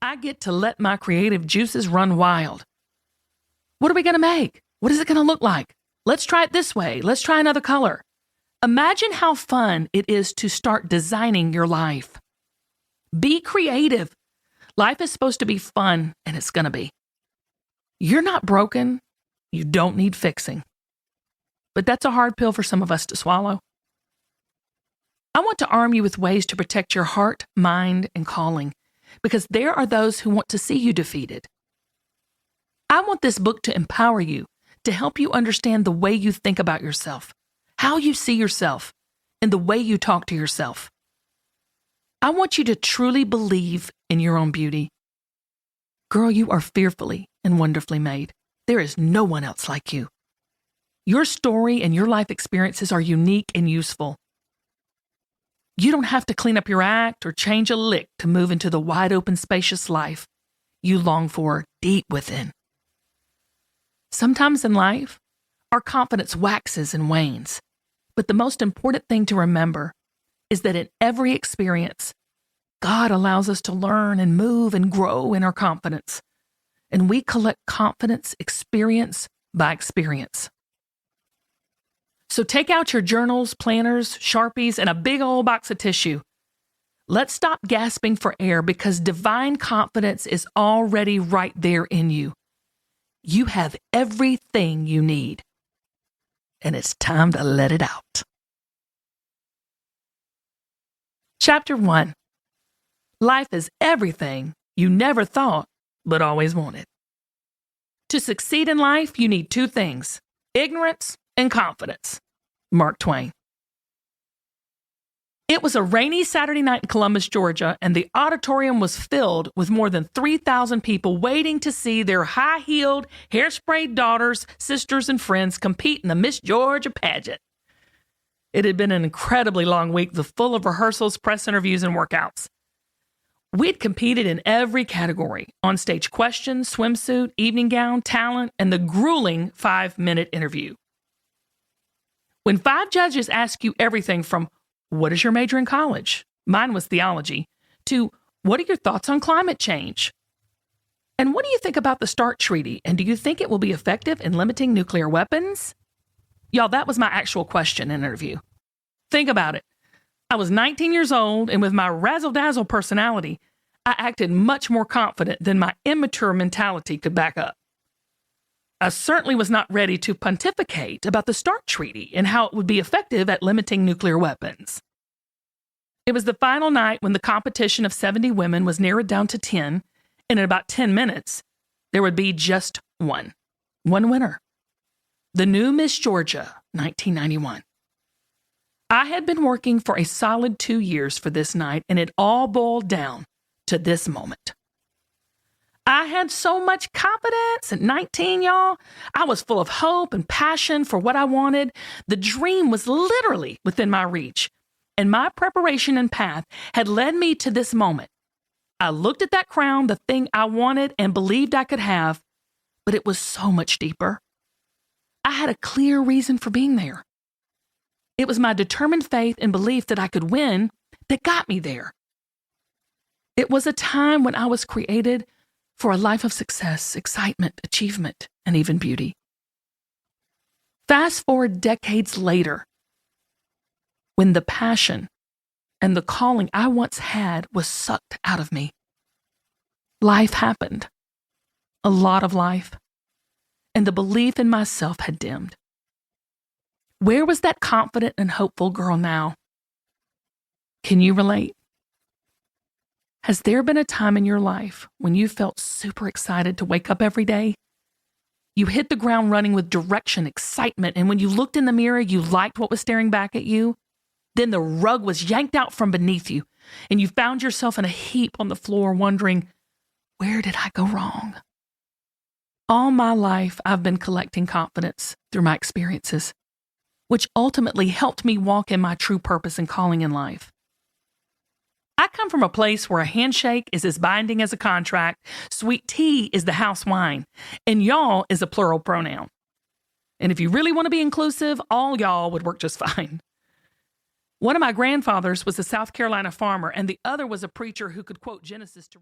I get to let my creative juices run wild. What are we going to make? What is it going to look like? Let's try it this way. Let's try another color. Imagine how fun it is to start designing your life. Be creative. Life is supposed to be fun, and it's going to be. You're not broken. You don't need fixing. But that's a hard pill for some of us to swallow. I want to arm you with ways to protect your heart, mind, and calling, because there are those who want to see you defeated. I want this book to empower you, to help you understand the way you think about yourself, how you see yourself, and the way you talk to yourself. I want you to truly believe in your own beauty. Girl, you are fearfully and wonderfully made. There is no one else like you. Your story and your life experiences are unique and useful. You don't have to clean up your act or change a lick to move into the wide open, spacious life you long for deep within. Sometimes in life, our confidence waxes and wanes, but the most important thing to remember is that in every experience, God allows us to learn and move and grow in our confidence, and we collect confidence experience by experience. So take out your journals, planners, Sharpies, and a big old box of tissue. Let's stop gasping for air because divine confidence is already right there in you. You have everything you need, and it's time to let it out. Chapter 1. Life is everything you never thought but always wanted. To succeed in life, you need two things: ignorance and confidence. Mark Twain. It was a rainy Saturday night in Columbus, Georgia, and the auditorium was filled with more than 3,000 people waiting to see their high-heeled, hairsprayed daughters, sisters, and friends compete in the Miss Georgia pageant. It had been an incredibly long week, full of rehearsals, press interviews, and workouts. We'd competed in every category: on-stage questions, swimsuit, evening gown, talent, and the grueling 5-minute interview. When 5 judges ask you everything from, what is your major in college? Mine was theology. To, what are your thoughts on climate change? And what do you think about the START Treaty? And do you think it will be effective in limiting nuclear weapons? Y'all, that was my actual question in interview. Think about it. I was 19 years old, and with my razzle-dazzle personality, I acted much more confident than my immature mentality could back up. I certainly was not ready to pontificate about the START Treaty and how it would be effective at limiting nuclear weapons. It was the final night when the competition of 70 women was narrowed down to 10, and in about 10 minutes, there would be just one winner. The new Miss Georgia, 1991. I had been working for a solid 2 years for this night, and it all boiled down to this moment. I had so much confidence at 19, y'all. I was full of hope and passion for what I wanted. The dream was literally within my reach, and my preparation and path had led me to this moment. I looked at that crown, the thing I wanted and believed I could have, but it was so much deeper. I had a clear reason for being there. It was my determined faith and belief that I could win that got me there. It was a time when I was created for a life of success, excitement, achievement, and even beauty. Fast forward decades later, when the passion and the calling I once had was sucked out of me. Life happened, a lot of life, and the belief in myself had dimmed. Where was that confident and hopeful girl now? Can you relate? Has there been a time in your life when you felt super excited to wake up every day? You hit the ground running with direction, excitement, and when you looked in the mirror, you liked what was staring back at you? Then the rug was yanked out from beneath you, and you found yourself in a heap on the floor wondering, where did I go wrong? All my life, I've been collecting confidence through my experiences, which ultimately helped me walk in my true purpose and calling in life. I come from a place where a handshake is as binding as a contract, sweet tea is the house wine, and y'all is a plural pronoun. And if you really want to be inclusive, all y'all would work just fine. One of my grandfathers was a South Carolina farmer, and the other was a preacher who could quote Genesis to